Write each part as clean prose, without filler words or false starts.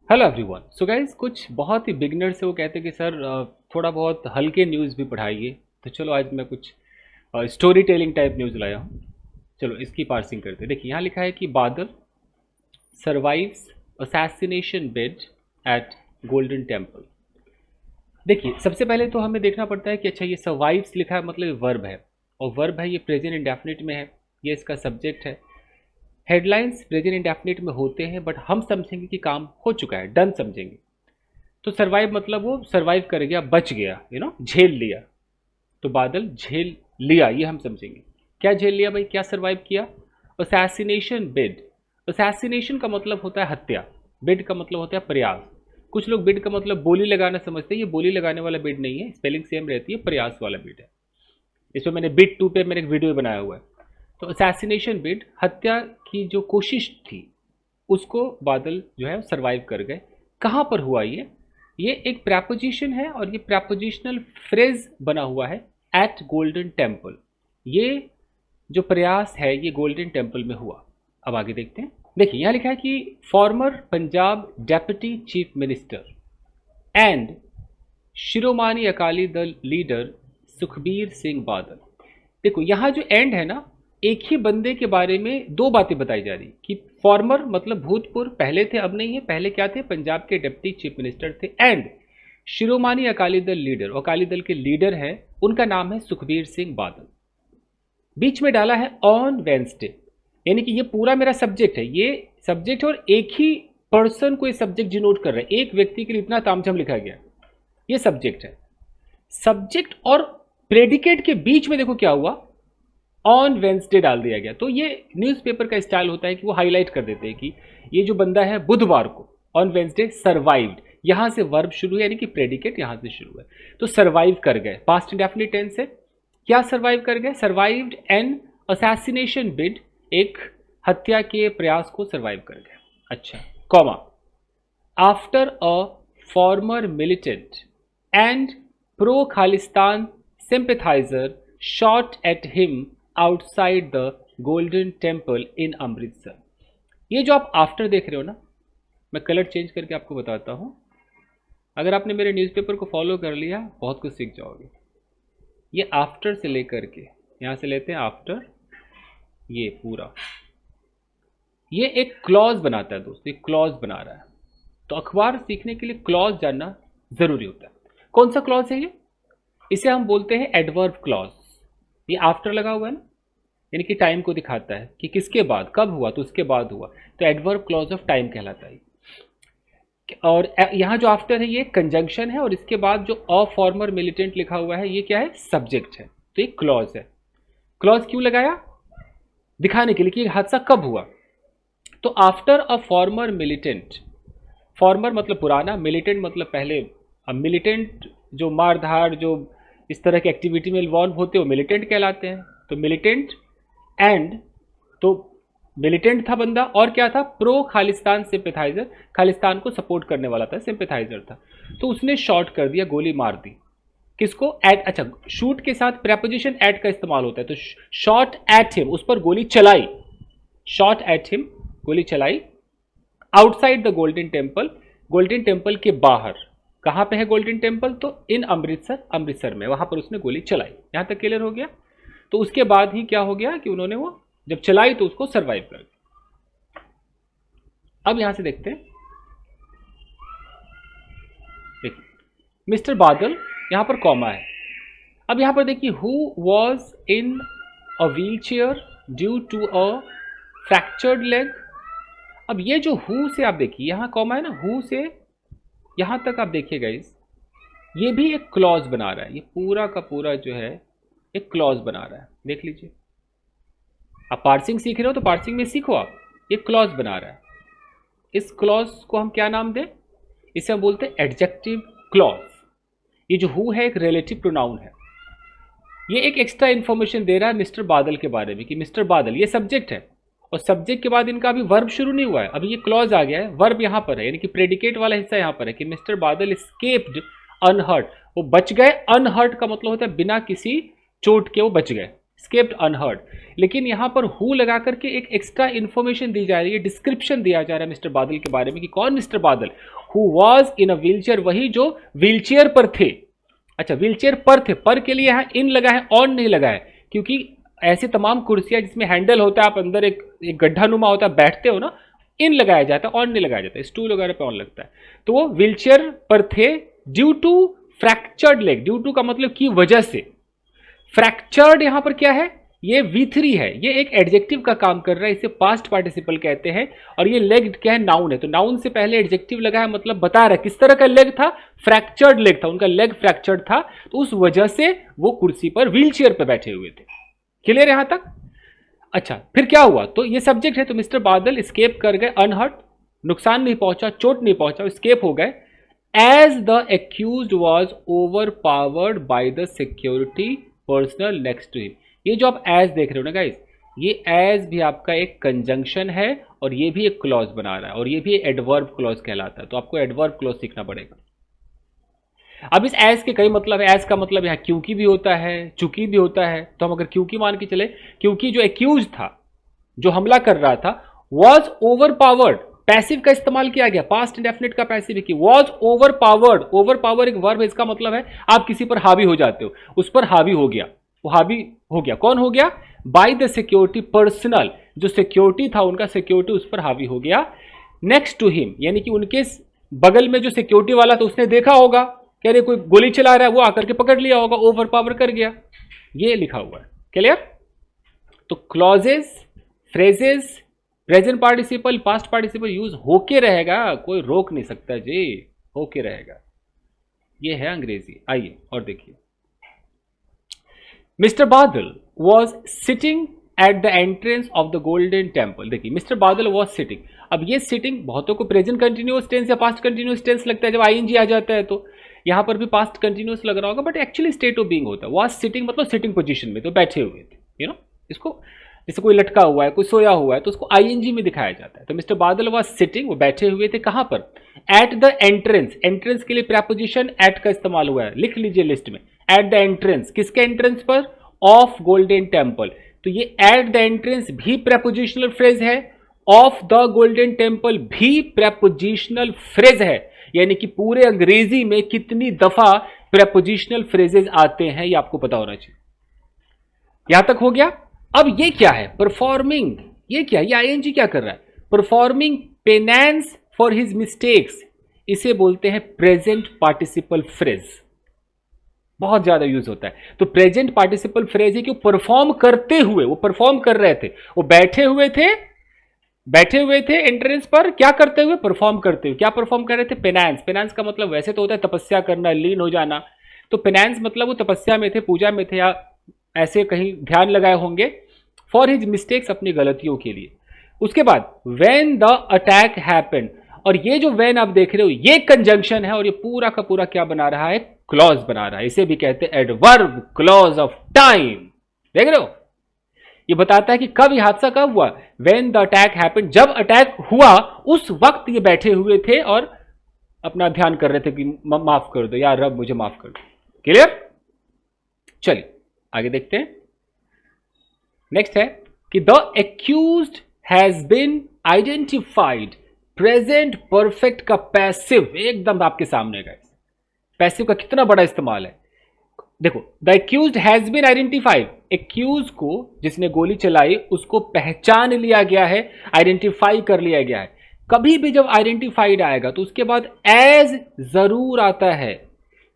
Hello everyone. So guys, कुछ बहुत ही beginner से वो कहते हैं कि सर थोड़ा बहुत हल्के न्यूज़ भी पढ़ाइए। तो चलो आज मैं कुछ स्टोरी टेलिंग टाइप न्यूज़ लाया हूँ। चलो इसकी पार्सिंग करते हैं। देखिए यहाँ लिखा है कि Badal survives assassination bid at Golden Temple. देखिए सबसे पहले तो हमें देखना पड़ता है कि अच्छा ये सर्वाइव्स लिखा है मतलब वर्ब है, और वर्ब है ये प्रेजेंट इंडेफिनिट में है, ये इसका सब्जेक्ट है। हेडलाइंस प्रेजेंट इंडेफिनिट में होते हैं बट हम समझेंगे कि काम हो चुका है, डन समझेंगे। तो सर्वाइव मतलब वो सर्वाइव कर गया, बच गया, झेल लिया। तो बादल झेल लिया ये हम समझेंगे। क्या झेल लिया भाई, क्या सर्वाइव किया? Assassination bid. असैसिनेशन का मतलब होता है हत्या, बिड का मतलब होता है प्रयास। कुछ लोग बिड का मतलब बोली लगाना समझते हैं, ये बोली लगाने वाला बिड नहीं है, स्पेलिंग सेम रहती है, प्रयास वाला बिड है। इसमें मैंने बिड 2 पे मैंने एक वीडियो बनाया हुआ है। तो असैसिनेशन बिड, हत्या की जो कोशिश थी उसको बादल जो है सरवाइव कर गए। कहाँ पर हुआ ये एक प्रैपोजिशन है और ये प्रैपोजिशनल फ्रेज बना हुआ है एट गोल्डन टेम्पल। ये जो प्रयास है ये गोल्डन टेम्पल में हुआ। अब आगे देखते हैं। देखिए यहाँ लिखा है कि former Punjab deputy chief minister and Shiromani Akali Dal leader Sukhbir Singh Badal. देखो यहाँ जो एंड है ना, एक ही बंदे के बारे में दो बातें बताई जा रही कि फॉर्मर मतलब भूतपूर्व, पहले थे अब नहीं है, पहले क्या थे, पंजाब के डिप्टी चीफ मिनिस्टर थे। एंड शिरोमानी अकाली दल लीडर, अकाली दल के लीडर हैं, उनका नाम है सुखबीर सिंह बादल। बीच में डाला है ऑन वेंसडे, यानी कि ये पूरा मेरा सब्जेक्ट है, ये सब्जेक्ट और एक ही पर्सन को ये सब्जेक्ट डिनोट कर रहा है, एक व्यक्ति के लिए इतना तामझाम लिखा गया, ये सब्जेक्ट है। सब्जेक्ट और प्रेडिकेट के बीच में देखो क्या हुआ, ऑन वेंसडे डाल दिया गया। तो ये न्यूज़पेपर का स्टाइल होता है कि वो हाईलाइट कर देते हैं कि ये जो बंदा है बुधवार को ऑन वेंसडे सर्वाइव्ड, यहां से वर्ब शुरू है, यानी कि प्रेडिकेट यहां से शुरू है। तो सर्वाइव कर गए, पास्ट इंडेफिनिट टेंस है। क्या सर्वाइव कर गए? सर्वाइव्ड एन असैसिनेशन बिड, एक हत्या के प्रयास को सर्वाइव कर गए। अच्छा, comma, after a former militant and pro Khalistan sympathizer shot at him outside the golden temple in Amritsar. ये जो आप आफ्टर देख रहे हो ना, मैं कलर चेंज करके आपको बताता हूँ। अगर आपने मेरे न्यूज़पेपर को फॉलो कर लिया बहुत कुछ सीख जाओगे। ये आफ्टर से लेकर के यहाँ से लेते हैं आफ्टर, ये पूरा ये एक क्लॉज बनाता है दोस्तों, ये क्लॉज बना रहा है। तो अखबार सीखने के लिए क्लॉज जानना जरूरी होता है। कौन सा क्लॉज है ये? इसे हम बोलते हैं एडवर्ब क्लॉज। ये आफ्टर लगा हुआ है ना, यानी कि टाइम को दिखाता है कि किसके बाद, कब हुआ तो उसके बाद हुआ, तो एडवर्ब क्लॉज ऑफ टाइम कहलाता है। और यहाँ जो आफ्टर है ये कंजंक्शन है, और इसके बाद जो अ फॉर्मर मिलिटेंट लिखा हुआ है ये क्या है, सब्जेक्ट है। तो ये क्लॉज है। क्लॉज क्यों लगाया? दिखाने के लिए कि हादसा कब हुआ। तो after a former militant, farmer मतलब पुराना, मिलिटेंट मतलब पहले। अब मिलिटेंट जो मारधाड़, जो इस तरह की एक्टिविटी में इन्वॉल्व होते हो मिलिटेंट कहलाते हैं। तो मिलिटेंट एंड, तो मिलिटेंट था बंदा, और क्या था, प्रो खालिस्तान सिंपैथाइजर, खालिस्तान को सपोर्ट करने वाला था, सिंपैथाइजर था। तो उसने शॉट कर दिया, गोली मार दी। किसको? एट। अच्छा, शूट के साथ प्रेपोजिशन एट का इस्तेमाल होता है, तो शॉट एट हिम, उस पर गोली चलाई, शॉट एट हिम, गोली चलाई। Outside the golden temple, golden temple के बाहर। कहां पे है गोल्डन टेम्पल? तो इन अमृतसर, अमृतसर में, वहां पर उसने गोली चलाई। यहां तक क्लियर हो गया। तो उसके बाद ही क्या हो गया कि उन्होंने वो जब चलाई तो उसको सरवाइव कर गया। अब यहां से देखते हैं, देखिए मिस्टर बादल, यहां पर कॉमा है। अब यहां पर देखिए, who was in a wheel chair due to a fractured leg. अब ये जो हु से आप देखिए, यहां कॉमा है ना, हु से यहां तक आप देखिए गाइस, ये भी एक क्लॉज बना रहा है, ये पूरा का पूरा जो है एक क्लॉज बना रहा है। देख लीजिए, आप पार्सिंग सीख रहे हो तो पार्सिंग में सीखो आप, ये क्लॉज बना रहा है। इस क्लॉज को हम क्या नाम दें? इसे हम बोलते हैं एडजेक्टिव क्लॉज। ये जो हु है एक रिलेटिव प्रोनाउन है। ये एक एक्स्ट्रा इंफॉर्मेशन दे रहा है मिस्टर बादल के बारे में कि मिस्टर बादल, ये सब्जेक्ट है, और सब्जेक्ट के बाद इनका अभी वर्ब शुरू नहीं हुआ है, अभी ये क्लॉज आ गया है, वर्ब यहाँ पर है, यानी कि प्रेडिकेट वाला हिस्सा यहाँ पर है कि मिस्टर बादल स्केप्ड अनहर्ट, वो बच गए। अनहर्ट का मतलब होता है बिना किसी चोट के वो बच गए, स्केप्ड अनहर्ट। लेकिन यहाँ पर हु लगा करके एक एक्स्ट्रा इन्फॉर्मेशन दी जा रही है, डिस्क्रिप्शन दिया जा रहा है मिस्टर बादल के बारे में कि कौन मिस्टर बादल, who was in a wheelchair, वही जो व्हीलचेयर पर थे। अच्छा, व्हीलचेयर पर थे, पर के लिए यहां इन लगा है, ऑन नहीं लगा है, क्योंकि ऐसे तमाम कुर्सियां जिसमें हैंडल होता है, आप अंदर एक गड्ढा नुमा होता है, बैठते हो ना, इन लगाया जाता है, ऑन नहीं लगाया जाता, स्टूल वगैरह पे ऑन लगता है। तो वो व्हीलचेयर पर थे due to fractured leg, due to का मतलब की वजह से, फ्रैक्चर्ड यहां पर क्या है, ये V3 है, ये एक एडजेक्टिव का काम कर रहा है, इसे पास्ट पार्टिसिपल कहते हैं। और ये लेग क्या है, नाउन है, तो नाउन से पहले एडजेक्टिव लगा है, मतलब बता रहा है किस तरह का लेग था, फ्रैक्चर्ड लेग था, उनका लेग फ्रैक्चर्ड था, तो उस वजह से वो कुर्सी पर, व्हीलचेयर पर बैठे हुए थे। क्लियर यहां तक? अच्छा, फिर क्या हुआ, तो ये सब्जेक्ट है, तो मिस्टर बादल स्केप कर गए अनहर्ट, नुकसान नहीं पहुंचा, चोट नहीं पहुंचा, स्केप हो गए। As the accused was overpowered by the security personnel next to him. ये जो आप एज देख रहे हो ना गाइस, ये एज भी आपका एक कंजंक्शन है और ये भी एक क्लॉज बना रहा है, और ये भी एडवर्ब क्लॉज कहलाता है, तो आपको एडवर्ब क्लॉज सीखना पड़ेगा। अब इस एज के कई मतलब है, एज का मतलब यहाँ क्योंकि भी होता है, चूंकि भी होता है, तो हम अगर क्योंकि मान के चले, क्योंकि जो एक्यूज था, जो हमला कर रहा था, वॉज ओवर पावर्ड, पैसिव का इस्तेमाल किया गया, पास्ट इंडेफिनिट का पैसिव की, was over powered, over power एक वर्ब है, इसका मतलब है आप किसी पर हावी हो जाते हो, उस पर हावी हो गया, वो हावी हो गया, कौन हो गया, बाय द सिक्योरिटी पर्सनल, जो सिक्योरिटी था उनका, सिक्योरिटी उस पर हावी हो गया, नेक्स्ट टू हिम, यानी कि उनके बगल में जो सिक्योरिटी वाला था उसने देखा होगा कह रहे कोई गोली चला रहा है, वो आकर के पकड़ लिया होगा, ओवर पावर कर गया, ये लिखा हुआ है। क्लियर? तो clauses, phrases, present participle, past participle use होके रहेगा, कोई रोक नहीं सकता जी, होके रहेगा। ये है अंग्रेजी। आइए और देखिए, मिस्टर बादल was sitting at the entrance of the golden Temple. देखिए, मिस्टर बादल वॉज सिटिंग, अब ये सिटिंग बहुतों को प्रेजेंट कंटिन्यूअस टेंस या पास्ट कंटिन्यूअस टेंस लगता है, जब आईएनजी आ जाता है, तो यहां पर भी पास्ट कंटिन्यूअस लग रहा होगा, but actually state of being होता है। वॉज सिटिंग मतलब सिटिंग पोजीशन में, तो बैठे हुए थे, यू नो, इसको जैसे कोई लटका हुआ है, कोई सोया हुआ है, तो उसको आईएनजी में दिखाया जाता है। तो मिस्टर बादल वॉज सिटिंग, वो बैठे हुए थे, कहां पर, एट द एंट्रेंस, एंट्रेंस के लिए प्रपोजिशन एट का इस्तेमाल हुआ है, लिख लीजिए लिस्ट में, एट द एंट्रेंस, किसके एंट्रेंस पर, ऑफ गोल्डन टेम्पल। तो ये एट द एंट्रेंस भी प्रपोजिशनल फ्रेज है, ऑफ द गोल्डन टेम्पल भी प्रपोजिशनल फ्रेज है, यानी कि पूरे अंग्रेजी में कितनी दफा प्रपोजिशनल फ्रेजेस आते हैं ये आपको पता होना चाहिए। यहां तक हो गया। अब ये क्या है, परफॉर्मिंग, ये क्या, ये आईएनजी क्या कर रहा है, performing penance for his mistakes, इसे बोलते हैं प्रेजेंट पार्टिसिपल फ्रेज, बहुत ज्यादा यूज होता है। तो प्रेजेंट पार्टिसिपल फ्रेज है कि वो परफॉर्म करते हुए, वो परफॉर्म कर रहे थे, वो बैठे हुए थे, बैठे हुए थे एंट्रेंस पर, क्या करते हुए, परफॉर्म करते हुए, क्या परफॉर्म कर रहे थे, पेनांस। पेनांस का मतलब वैसे तो होता है तपस्या करना, लीन हो जाना, तो पेनांस मतलब वो तपस्या में थे, पूजा में थे, या ऐसे कहीं ध्यान लगाए होंगे, फॉर हिज मिस्टेक्स, अपनी गलतियों के लिए। उसके बाद व्हेन द अटैक हैपेंड, और ये जो व्हेन आप देख रहे हो ये कंजंक्शन है, और ये पूरा का पूरा क्या बना रहा है, क्लॉज बना रहा है, इसे भी कहते हैं एडवर्ब क्लॉज ऑफ टाइम। देख रहे हो, ये बताता है कि कब ये हादसा कब हुआ, व्हेन द अटैक हैपेंड, जब अटैक हुआ उस वक्त ये बैठे हुए थे और अपना ध्यान कर रहे थे कि माफ कर दो यार रब, मुझे माफ कर दो। क्लियर? चलिए आगे देखते हैं। नेक्स्ट है कि the accused has been identified, present perfect का पैसिव एकदम आपके सामने गाइस, पैसिव का कितना बड़ा इस्तेमाल है। देखो, the accused has been identified, accused को जिसने गोली चलाई उसको पहचान लिया गया है, आइडेंटिफाई कर लिया गया है। कभी भी जब आइडेंटिफाइड आएगा तो उसके बाद एज जरूर आता है,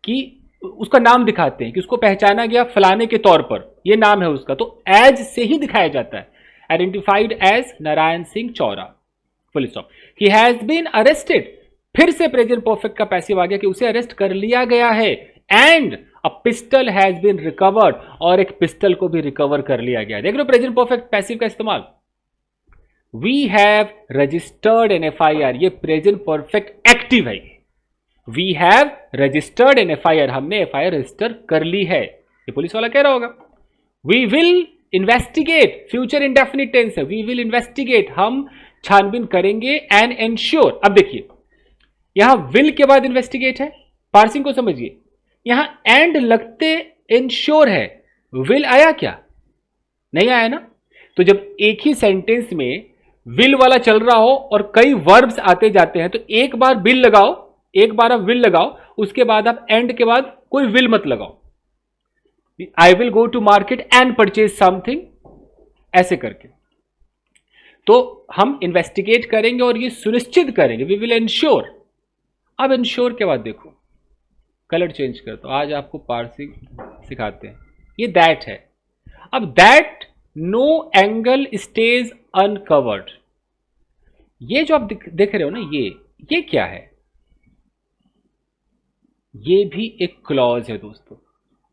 कि उसका नाम दिखाते हैं कि उसको पहचाना गया फलाने के तौर पर, ये नाम है उसका, तो एज से ही दिखाया जाता है। Identified as Narayan Singh Chaura, full stop. ही हैज बीन अरेस्टेड, फिर से प्रेजेंट परफेक्ट का पैसिव आ गया कि उसे अरेस्ट कर लिया गया है, and a pistol has been recovered, और एक पिस्टल को भी रिकवर कर लिया गया। देख लो प्रेजेंट परफेक्ट पैसिव का इस्तेमाल। We have registered an FIR, ये प्रेजेंट परफेक्ट एक्टिव है। We have registered an FIR, हमने एफआईआर रजिस्टर कर ली है, ये पुलिस वाला कह रहा होगा। We will investigate, future indefinite tense है, वी विल इन्वेस्टिगेट, हम छानबीन करेंगे, एंड एंश्योर। अब देखिए यहां विल के बाद इन्वेस्टिगेट है, पार्सिंग को समझिए, यहां एंड लगते एंश्योर है, विल आया क्या, नहीं आया ना। तो जब एक ही सेंटेंस में विल वाला चल रहा हो और कई वर्ब्स आते जाते हैं, तो एक बार विल लगाओ एक बार आप विल लगाओ, उसके बाद आप एंड के बाद कोई विल मत लगाओ। I will go to market and purchase something, ऐसे करके। तो हम इन्वेस्टिगेट करेंगे और ये सुनिश्चित करेंगे, वी विल इंश्योर। अब इंश्योर के बाद देखो, कलर चेंज कर दो, आज आपको पार्सिंग सिखाते हैं। ये दैट है। अब that no angle stage uncovered, ये जो आप देख रहे हो ना, ये क्या है? ये भी एक क्लॉज है दोस्तों।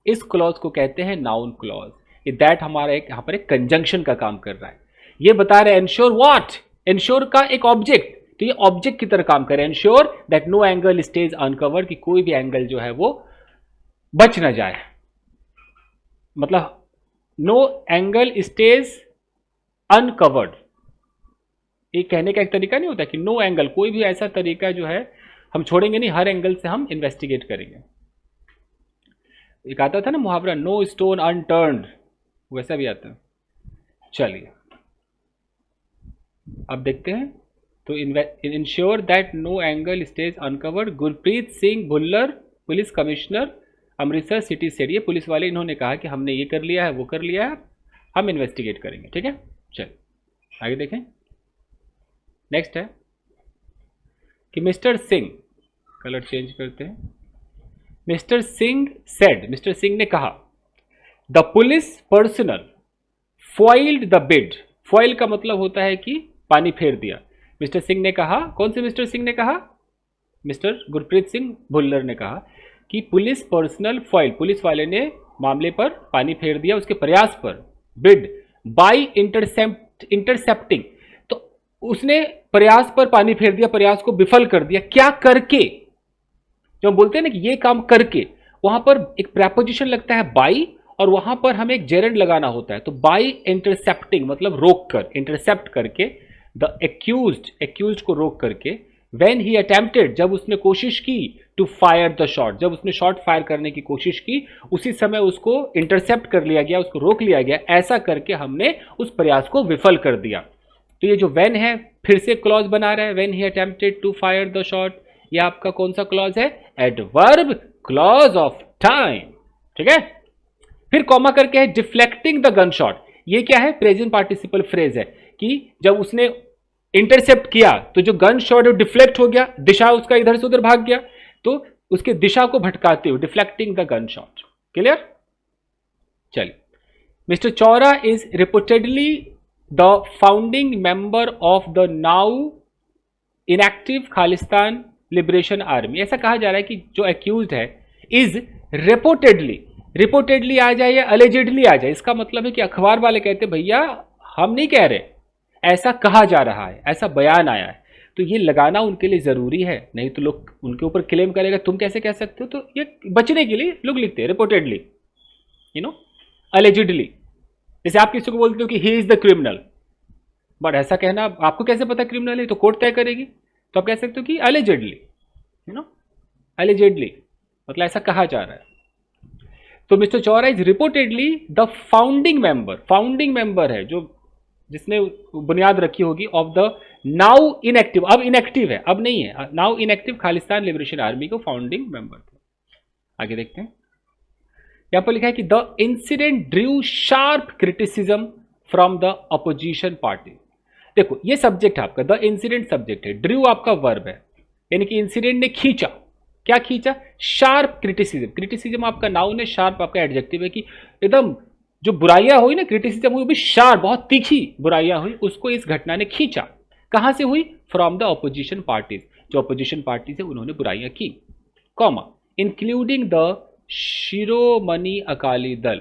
इस क्लॉज को कहते हैं नाउन क्लॉज। ये दैट हमारा एक यहां पर एक कंजंक्शन का काम कर रहा है। ये बता रहे हैं एंश्योर व्हाट, एंश्योर का एक ऑब्जेक्ट, तो ये ऑब्जेक्ट की तरह काम करे। Ensure that no angle stage uncovered, कि कोई भी एंगल जो है वो बच ना जाए। मतलब नो एंगल स्टेज अनकवर्ड, ये कहने का एक तरीका नहीं होता कि नो एंगल, कोई भी ऐसा तरीका जो है हम छोड़ेंगे नहीं, हर एंगल से हम इन्वेस्टिगेट करेंगे। एक आता था ना मुहावरा, नो स्टोन अनटर्न्ड, वैसा भी आता है। चलिए अब देखते हैं। तो ensure that no angle stage uncovered, Gurpreet Singh Bhullar, police commissioner Amritsar city से। ये पुलिस वाले इन्होंने कहा कि हमने ये कर लिया है, वो कर लिया है, हम इन्वेस्टिगेट करेंगे। ठीक है, चलिए आगे देखें। नेक्स्ट है कि मिस्टर सिंह, कलर चेंज करते हैं। Mister Singh said, mister Singh ने कहा, the police personal foiled the bid. Foil का मतलब होता है कि पानी फेर दिया। मिस्टर सिंह ने कहा, कौन से मिस्टर सिंह ने कहा? मिस्टर गुरप्रीत सिंह भुल्लर ने कहा कि पुलिस पर्सनल फॉइल, पुलिस वाले ने मामले पर पानी फेर दिया उसके प्रयास पर, बिड बाय इंटरसेप्टिंग, तो उसने प्रयास पर पानी फेर दिया, प्रयास को विफल कर दिया। क्या करके? जो हम बोलते हैं ना कि ये काम करके, वहां पर एक प्रेपोजिशन लगता है बाई, और वहां पर हमें एक जेरेंड लगाना होता है। तो बाई इंटरसेप्टिंग मतलब रोक कर, इंटरसेप्ट करके, द एक्यूज्ड को रोक करके, व्हेन ही अटेम्प्टेड जब उसने कोशिश की, टू फायर द शॉट जब उसने शॉट फायर करने की कोशिश की, उसी समय उसको इंटरसेप्ट कर लिया गया, उसको रोक लिया गया। ऐसा करके हमने उस प्रयास को विफल कर दिया। तो ये जो व्हेन है फिर से क्लॉज बना रहा है, when he attempted to fire the shot, ये आपका कौन सा क्लॉज है? Adverb clause of time. ठीक है, फिर कॉमा करके है डिफ्लेक्टिंग द गन शॉट। ये क्या है? प्रेजेंट पार्टिसिपल फ्रेज है कि जब उसने इंटरसेप्ट किया तो जो गन शॉट है डिफ्लेक्ट हो गया, दिशा उसका इधर से उधर भाग गया, तो उसके दिशा को भटकाते हुए, deflecting the gun shot. Clear? चलिए, mister Chaura is reportedly the founding member of the now inactive Khalistan liberation army. ऐसा कहा जा रहा है कि जो एक्यूज्ड है इज रिपोर्टेडली आ जाए या अलेजेडली आ जाए, इसका मतलब है कि अखबार वाले कहते भैया हम नहीं कह रहे, ऐसा कहा जा रहा है, ऐसा बयान आया है। तो ये लगाना उनके लिए जरूरी है, नहीं तो लोग उनके ऊपर क्लेम करेगा तुम कैसे कह सकते हो। तो ये बचने के लिए लोग लिखते हैं रिपोर्टेडली, अलेजेडली। जैसे आप किसी को बोलते हो कि he is the criminal, but ऐसा कहना आपको कैसे पता क्रिमिनल है, तो कोर्ट तय करेगी। तो आप कह सकते हो कि अलेजेडली, अलेजेडली मतलब ऐसा कहा जा रहा है। तो mister Chaura is reportedly the founding member है, जो जिसने बुनियाद रखी होगी, ऑफ द नाउ इनएक्टिव, अब इनएक्टिव है, अब नहीं है, now inactive Khalistan liberation army को फाउंडिंग मेंबर थे। आगे देखते हैं, यहां पर लिखा है कि the incident Drew sharp criticism from the opposition party. देखो ये सब्जेक्ट है आपका, द इंसिडेंट सब्जेक्ट है, ड्रू आपका वर्ब है, यानी कि इंसिडेंट ने खींचा। क्या खींचा? Sharp criticism. क्रिटिसिज्म आपका नाउन है, शार्प आपका एडजेक्टिव है, कि एकदम जो बुराइयां हुई ना, क्रिटिसिज्म हुई भी शार्प, बहुत तीखी बुराइयां हुई, उसको इस घटना ने खींचा। कहां से हुई? फ्रॉम द अपोजिशन पार्टीज, जो अपोजिशन पार्टी से उन्होंने बुराइयां की, comma including the Shiromani Akali Dal,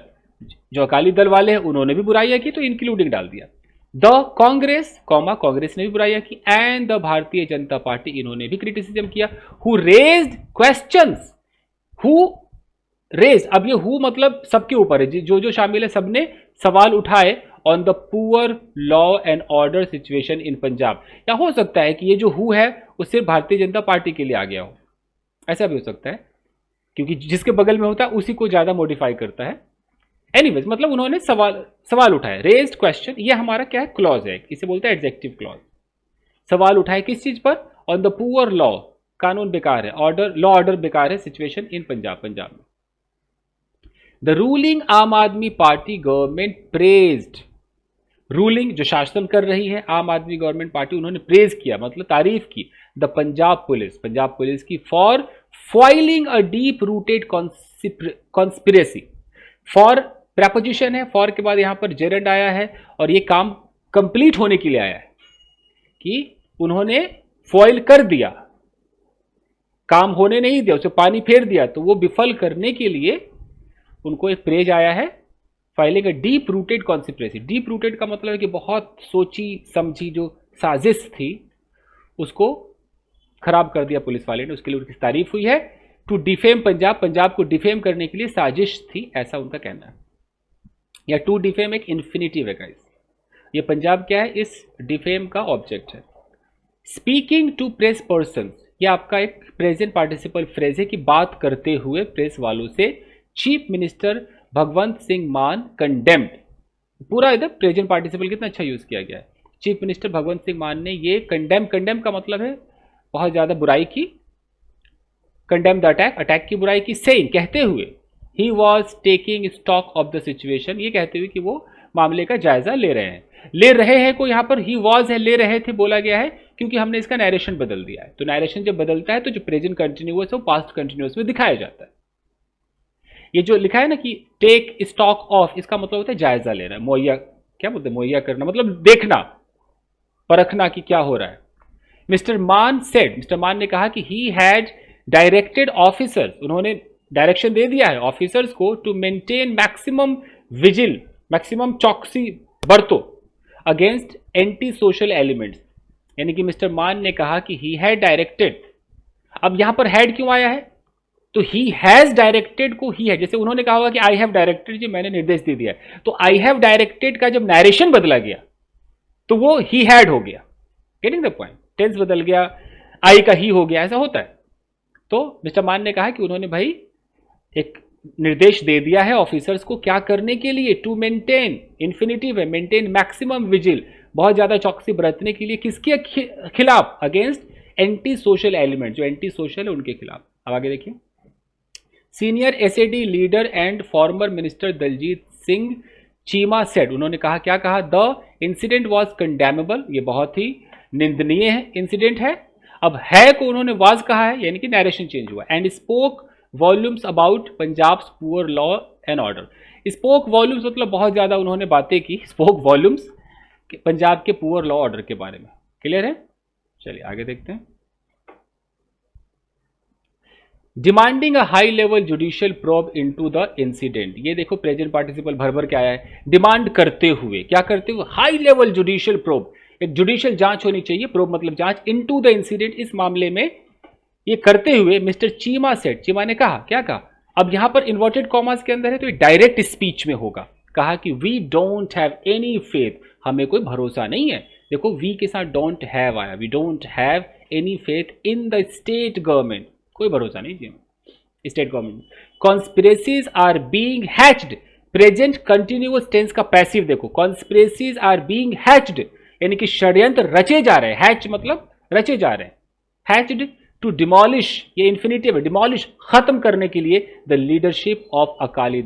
जो अकाली दल वाले हैं उन्होंने भी बुराइयां की, तो इंक्लूडिंग डाल दिया। द कांग्रेस, कॉमा कांग्रेस ने भी बुराइयां की, and the Bharatiya Janata party, इन्होंने भी क्रिटिसिज्म किया। Who raised questions, who raise, अब ये हु मतलब सबके ऊपर है, जो जो शामिल है सबने सवाल उठाए on the poor law and order situation in Punjab. या हो सकता है कि ये जो हु है वो सिर्फ भारतीय जनता पार्टी के लिए आ गया हो, ऐसा भी हो सकता है, क्योंकि जिसके बगल में होता है उसी को ज्यादा मॉडिफाई करता है। एनीवेज मतलब उन्होंने सवाल उठाए, रेज्ड क्वेश्चन, ये हमारा क्या है? क्लॉज है, इसे बोलते हैं एडजेक्टिव क्लॉज। सवाल उठाए किस चीज पर? ऑन द पुअर लॉ, कानून बेकार है, लॉ ऑर्डर बेकार है, सिचुएशन इन पंजाब में। द रूलिंग आम आदमी पार्टी गवर्नमेंट प्रेज्ड, रूलिंग जो शासन कर रही है आम आदमी गवर्नमेंट पार्टी, उन्होंने प्रेज किया मतलब तारीफ की द पंजाब पुलिस की for foiling a deep rooted conspiracy. For preposition है, फॉर के बाद यहां पर जेरेंड आया है और ये काम कंप्लीट होने के लिए आया है कि उन्होंने फॉइल कर दिया, काम होने नहीं दिया, उसे पानी फेर दिया, तो वो विफल करने के लिए उनको एक प्रेज आया है, filing a deep rooted conspiracy. Deep rooted का मतलब है कि बहुत सोची समझी जो साजिश थी उसको खराब कर दिया पुलिस वाले ने, उसके लिए उनकी तारीफ हुई है। टू डिफेम पंजाब को डिफेम करने के लिए साजिश थी, ऐसा उनका कहना है। या टू डिफेम एक इन्फिनिटिव है गाइस, ये पंजाब क्या है, इस डिफेम का ऑब्जेक्ट है। स्पीकिंग टू प्रेस पर्सन, ये आपका एक प्रेजेंट पार्टिसिपल फ्रेज है कि बात करते हुए प्रेस वालों से चीफ मिनिस्टर भगवंत सिंह मान कंडेम्ड, पूरा इधर प्रेजेंट पार्टिसिपल कितना अच्छा यूज किया गया है। चीफ मिनिस्टर भगवंत सिंह मान ने ये कंडेम का मतलब है बहुत ज्यादा बुराई की, कंडेम द अटैक की बुराई की, सेइंग कहते हुए, he was taking stock of the situation, ये कहते हुए कि वो मामले का जायजा ले रहे हैं को यहाँ पर ही वॉज है, ले रहे थे बोला गया है क्योंकि हमने इसका नैरेशन बदल दिया है। तो नैरेशन जब बदलता है तो जो प्रेजेंट कंटिन्यूअस है वो पास्ट कंटिन्यूअस में दिखाया जाता है। ये जो लिखा है ना कि टेक स्टॉक ऑफ, इसका मतलब होता है जायजा लेना, मुहैया, क्या बोलते हैं, मुहैया करना, मतलब देखना परखना कि क्या हो रहा है। मिस्टर मान ने कहा कि ही हैड डायरेक्टेड ऑफिसर्स, उन्होंने डायरेक्शन दे दिया है ऑफिसर्स को to maintain maximum vigil, maximum चौकसी बरतो अगेंस्ट एंटी सोशल एलिमेंट्स, यानी कि मिस्टर मान ने कहा कि ही हैड डायरेक्टेड। अब यहां पर हैड क्यों आया है, तो ही हैज डायरेक्टेड को ही है, जैसे उन्होंने कहा होगा कि आई हैव डायरेक्टेड, जी मैंने निर्देश दे दिया है, तो आई हैव डायरेक्टेड का जब नैरेशन बदला गया तो वो ही हैड हो गया, गेटिंग द पॉइंट, टेंस बदल गया, आई का ही हो गया, ऐसा होता है। तो मिस्टर मान ने कहा कि उन्होंने भाई एक निर्देश दे दिया है ऑफिसर्स को क्या करने के लिए, टू मेंटेन, इन्फिनिटिव है, मेंटेन मैक्सिमम विजिल, बहुत ज्यादा चौकसी बरतने के लिए, किसके खिलाफ, अगेंस्ट एंटी सोशल एलिमेंट, जो एंटी सोशल है उनके खिलाफ। अब आगे देखिए, senior SAD leader and former minister Daljit Singh Cheema said, उन्होंने कहा, क्या कहा, द इंसिडेंट वॉज कंडेमेबल, ये बहुत ही निंदनीय है इंसिडेंट है। अब है को उन्होंने वाज कहा है, यानी कि नैरेशन चेंज हुआ, and spoke volumes about Punjab poor law and order. Spoke volumes मतलब बहुत ज्यादा उन्होंने बातें की, स्पोक वॉल्यूम्स पंजाब के पुअर लॉ ऑर्डर के बारे में। क्लियर है, चलिए आगे देखते हैं। Demanding a high level judicial probe into the incident, ये देखो प्रेजेंट पार्टिसिपल भर भर के आया है, डिमांड करते हुए, क्या करते हुए, हाई लेवल जुडिशियल प्रोब, एक जुडिशियल जांच होनी चाहिए, प्रोब मतलब जांच, इनटू द इंसिडेंट, इस मामले में ये करते हुए मिस्टर चीमा सेड, चीमा ने कहा, क्या कहा, अब यहां पर इन्वर्टेड कॉमर्स के अंदर है तो ये डायरेक्ट स्पीच में होगा, कहा कि we don't have any faith, हमें कोई भरोसा नहीं है, देखो वी के साथ डोंट हैव आया, we don't have any faith in the state government, कोई भरोसा नहीं जी state government. Conspiracies are being hatched, present continuous tense का पैसिव देखो, कॉन्स्पिरेसीज आर बीइंग हैच्ड, यानी कि षड्यंत्र रचे जा रहे हैं, हैच मतलब रचे जा रहे हैं, हैच्ड टू डिमोलिश, ये इन्फिनिटिव है, डिमोलिश खत्म करने के लिए, the leadership of Akali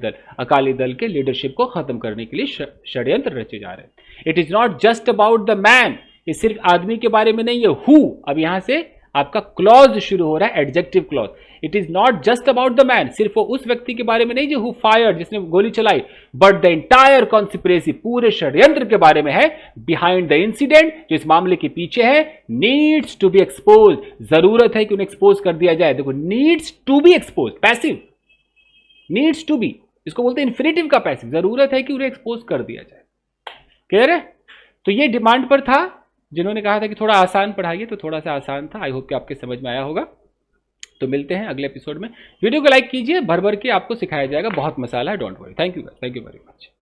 Dal के लीडरशिप को खत्म करने के लिए षड्यंत्र रचे जा रहे हैं। It is not just about the man, ये सिर्फ आदमी के बारे में नहीं है, हु, अब यहां से आपका क्लॉज शुरू हो रहा है, adjective clause, it is not just about the man, सिर्फ वो उस व्यक्ति के बारे में नहीं जो हु फायर्ड, जिसने गोली चलाई, बट द एंटायर कॉन्स्पिरेसी, पूरे षड्यंत्र के बारे में है, बिहाइंड द इंसिडेंट, जो इस मामले के पीछे है, नीड्स टू बी एक्सपोज, जरूरत है कि उन्हें एक्सपोज कर दिया जाए, देखो needs to be exposed, passive, needs to be, इसको बोलते हैं इन्फिनिटिव का पैसिव, जरूरत है कि उन्हें एक्सपोज कर दिया जाए। क्लियर है, तो ये डिमांड पर था, जिन्होंने कहा था कि थोड़ा आसान पढ़ाइए, तो थोड़ा सा आसान था, आई होप कि आपके समझ में आया होगा। तो मिलते हैं अगले एपिसोड में, वीडियो को लाइक कीजिए, भर भर के आपको सिखाया जाएगा, बहुत मसाला है, don't worry, thank you very much.